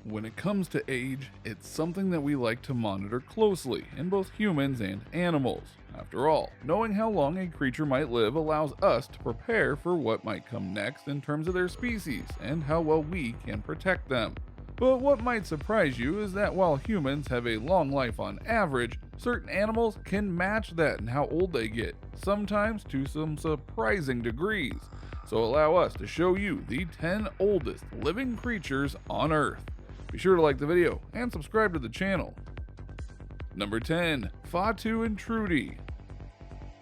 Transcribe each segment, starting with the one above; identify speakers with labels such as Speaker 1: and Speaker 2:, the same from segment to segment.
Speaker 1: When it comes to age, it's something that we like to monitor closely in both humans and animals. After all, knowing how long a creature might live allows us to prepare for what might come next in terms of their species and how well we can protect them. But what might surprise you is that while humans have a long life on average, certain animals can match that in how old they get, sometimes to some surprising degrees. So allow us to show you the 10 oldest living creatures on Earth. Be sure to like the video and subscribe to the channel. Number 10. Fatu and Trudy.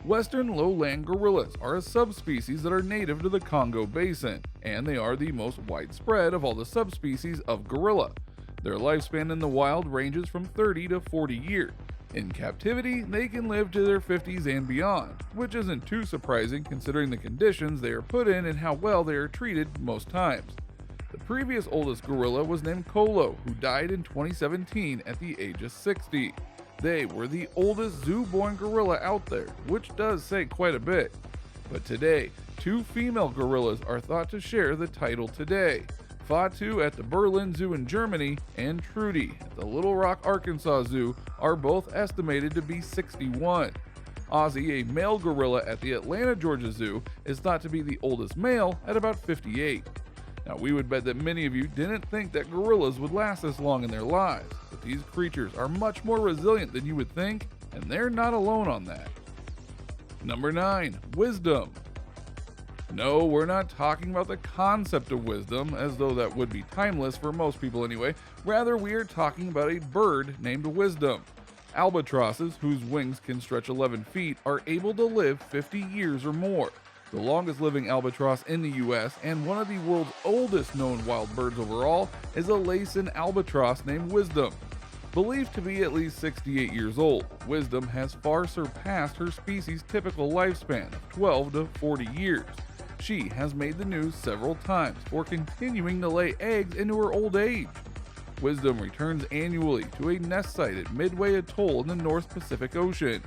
Speaker 1: Western lowland gorillas are a subspecies that are native to the Congo Basin, and they are the most widespread of all the subspecies of gorilla. Their lifespan in the wild ranges from 30 to 40 years. In captivity, they can live to their 50s and beyond, which isn't too surprising considering the conditions they are put in and how well they are treated most times. The previous oldest gorilla was named Kolo, who died in 2017 at the age of 60. They were the oldest zoo-born gorilla out there, which does say quite a bit. But today, two female gorillas are thought to share the title today. Fatu at the Berlin Zoo in Germany and Trudy at the Little Rock, Arkansas Zoo are both estimated to be 61. Ozzy, a male gorilla at the Atlanta, Georgia Zoo, is thought to be the oldest male at about 58. Now, we would bet that many of you didn't think that gorillas would last this long in their lives, but these creatures are much more resilient than you would think, and they're not alone on that. Number 9. Wisdom. No, we're not talking about the concept of wisdom, as though that would be timeless for most people anyway. Rather, we are talking about a bird named Wisdom. Albatrosses, whose wings can stretch 11 feet, are able to live 50 years or more. The longest living albatross in the US and one of the world's oldest known wild birds overall is a Laysan albatross named Wisdom. Believed to be at least 68 years old, Wisdom has far surpassed her species' typical lifespan of 12 to 40 years. She has made the news several times for continuing to lay eggs into her old age. Wisdom returns annually to a nest site at Midway Atoll in the North Pacific Ocean.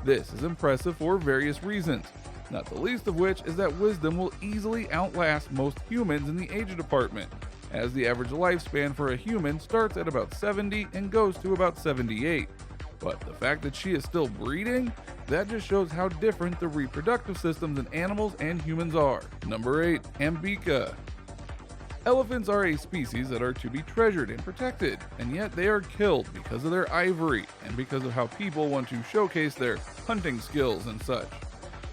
Speaker 1: This is impressive for various reasons, not the least of which is that Wisdom will easily outlast most humans in the age department, as the average lifespan for a human starts at about 70 and goes to about 78. But the fact that she is still breeding, that just shows how different the reproductive systems in animals and humans are. Number 8. Ambika. Elephants are a species that are to be treasured and protected, and yet they are killed because of their ivory and because of how people want to showcase their hunting skills and such.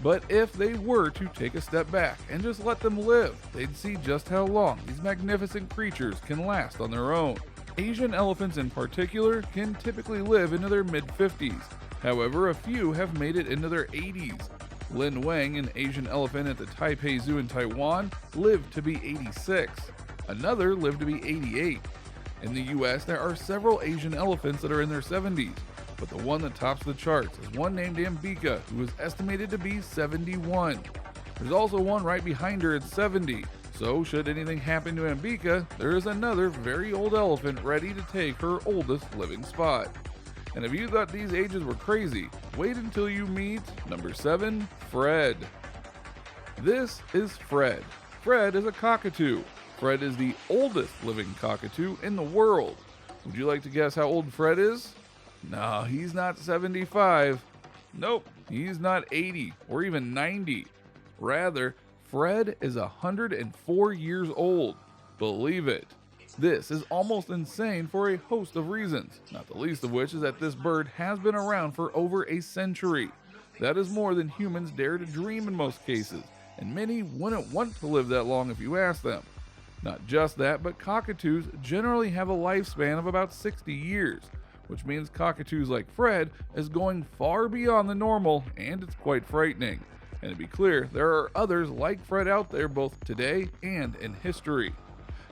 Speaker 1: But if they were to take a step back and just let them live, they'd see just how long these magnificent creatures can last on their own. Asian elephants in particular can typically live into their mid-50s. However, a few have made it into their 80s. Lin Wang, an Asian elephant at the Taipei Zoo in Taiwan, lived to be 86. Another lived to be 88. In the US, there are several Asian elephants that are in their 70s. But the one that tops the charts is one named Ambika, who is estimated to be 71. There's also one right behind her at 70, so should anything happen to Ambika, there is another very old elephant ready to take her oldest living spot. And if you thought these ages were crazy, wait until you meet number 7, Fred. This is Fred. Fred is a cockatoo. Fred is the oldest living cockatoo in the world. Would you like to guess how old Fred is? No, he's not 75. Nope, he's not 80 or even 90. Rather, Fred is 104 years old. Believe it. This is almost insane for a host of reasons, not the least of which is that this bird has been around for over a century. That is more than humans dare to dream in most cases, and many wouldn't want to live that long if you ask them. Not just that, but cockatoos generally have a lifespan of about 60 years. Which means cockatoos like Fred is going far beyond the normal, and it's quite frightening. And to be clear, there are others like Fred out there both today and in history.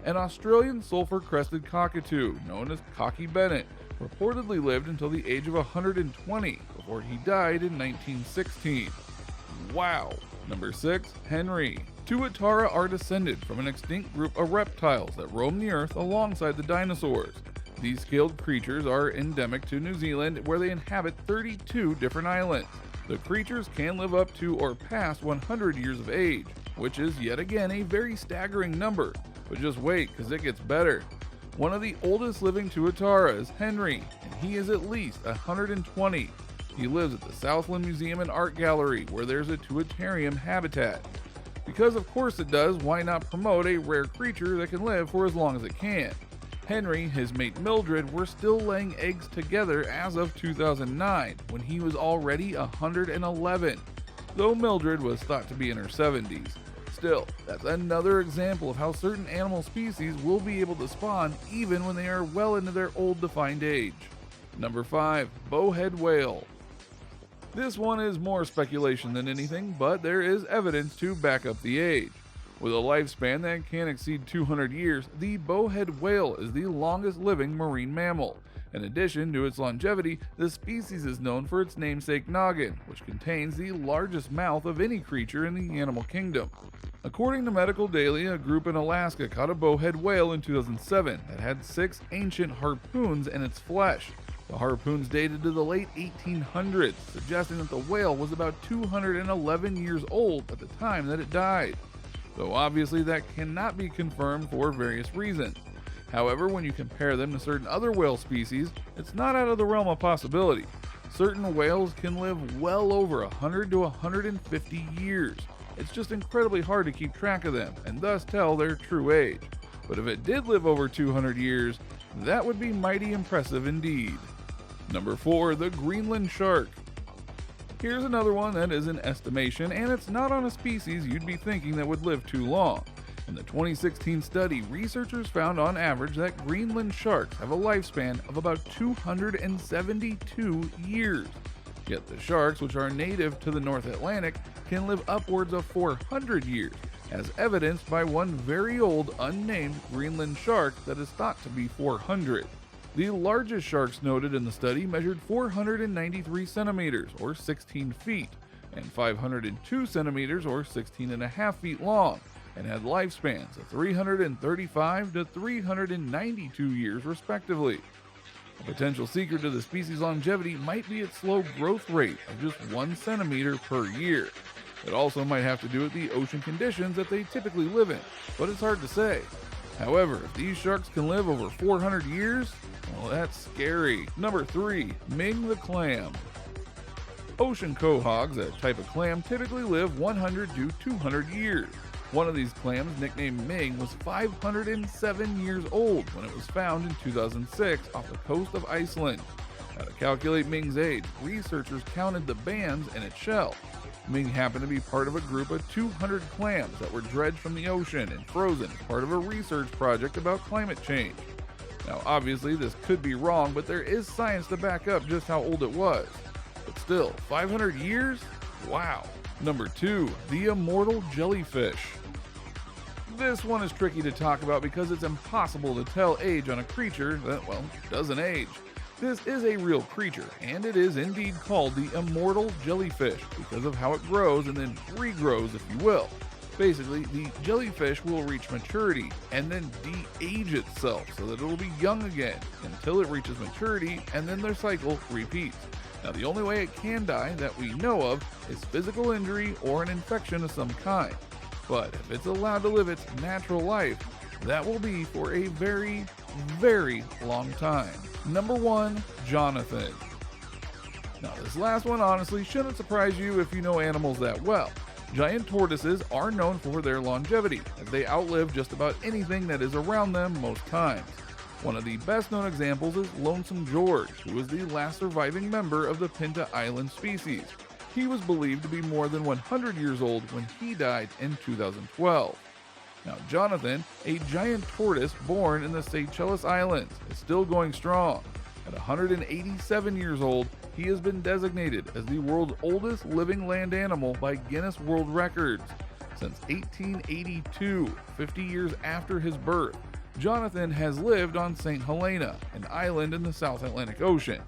Speaker 1: An Australian sulfur-crested cockatoo, known as Cocky Bennett, reportedly lived until the age of 120 before he died in 1916. Wow! Number 6. Henry. Tuatara are descended from an extinct group of reptiles that roamed the earth alongside the dinosaurs. These scaled creatures are endemic to New Zealand, where they inhabit 32 different islands. The creatures can live up to or past 100 years of age, which is yet again a very staggering number. But just wait, because it gets better. One of the oldest living tuatara is Henry, and he is at least 120. He lives at the Southland Museum and Art Gallery, where there's a tuatarium habitat. Because of course it does, why not promote a rare creature that can live for as long as it can? Henry, his mate Mildred, were still laying eggs together as of 2009, when he was already 111, though Mildred was thought to be in her 70s. Still, that's another example of how certain animal species will be able to spawn even when they are well into their old defined age. Number 5. Bowhead whale. This one is more speculation than anything, but there is evidence to back up the age. With a lifespan that can exceed 200 years, the bowhead whale is the longest living marine mammal. In addition to its longevity, the species is known for its namesake noggin, which contains the largest mouth of any creature in the animal kingdom. According to Medical Daily, a group in Alaska caught a bowhead whale in 2007 that had 6 ancient harpoons in its flesh. The harpoons dated to the late 1800s, suggesting that the whale was about 211 years old at the time that it died. Though obviously that cannot be confirmed for various reasons. However, when you compare them to certain other whale species, it's not out of the realm of possibility. Certain whales can live well over 100 to 150 years. It's just incredibly hard to keep track of them and thus tell their true age. But if it did live over 200 years, that would be mighty impressive indeed. Number 4. The Greenland shark. Here's another one that is an estimation, and it's not on a species you'd be thinking that would live too long. In the 2016 study, researchers found on average that Greenland sharks have a lifespan of about 272 years. Yet the sharks, which are native to the North Atlantic, can live upwards of 400 years, as evidenced by one very old unnamed Greenland shark that is thought to be 400. The largest sharks noted in the study measured 493 centimeters, or 16 feet, and 502 centimeters, or 16.5 feet long, and had lifespans of 335 to 392 years respectively. A potential secret to the species' longevity might be its slow growth rate of just 1 centimeter per year. It also might have to do with the ocean conditions that they typically live in, but it's hard to say. However, if these sharks can live over 400 years, well, that's scary. Number 3. Ming the clam. Ocean quahogs, a type of clam, typically live 100 to 200 years. One of these clams, nicknamed Ming, was 507 years old when it was found in 2006 off the coast of Iceland. Now, to calculate Ming's age, researchers counted the bands in its shell. Ming happened to be part of a group of 200 clams that were dredged from the ocean and frozen as part of a research project about climate change. Now, obviously, this could be wrong, but there is science to back up just how old it was. But still, 500 years? Wow. Number 2. The immortal jellyfish. This one is tricky to talk about because it's impossible to tell age on a creature that, well, doesn't age. This is a real creature, and it is indeed called the immortal jellyfish because of how it grows and then regrows, if you will. Basically, the jellyfish will reach maturity and then de-age itself so that it will be young again until it reaches maturity, and then their cycle repeats. Now, the only way it can die that we know of is physical injury or an infection of some kind. But if it's allowed to live its natural life, that will be for a very, very long time. Number 1. Jonathan. Now, this last one honestly shouldn't surprise you if you know animals that well. Giant tortoises are known for their longevity, as they outlive just about anything that is around them most times. One of the best known examples is Lonesome George, who was the last surviving member of the Pinta Island species. He was believed to be more than 100 years old when he died in 2012. Now, Jonathan, a giant tortoise born in the Seychelles Islands, is still going strong. At 187 years old, he has been designated as the world's oldest living land animal by Guinness World Records. Since 1882, 50 years after his birth, Jonathan has lived on St. Helena, an island in the South Atlantic Ocean.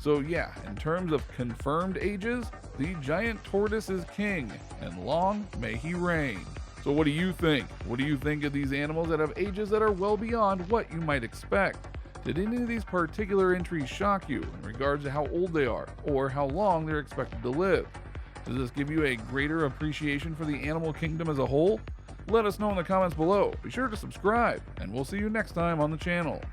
Speaker 1: So yeah, in terms of confirmed ages, the giant tortoise is king, and long may he reign. So what do you think? What do you think of these animals that have ages that are well beyond what you might expect? Did any of these particular entries shock you in regards to how old they are, or how long they're expected to live? Does this give you a greater appreciation for the animal kingdom as a whole? Let us know in the comments below. Be sure to subscribe, and we'll see you next time on the channel.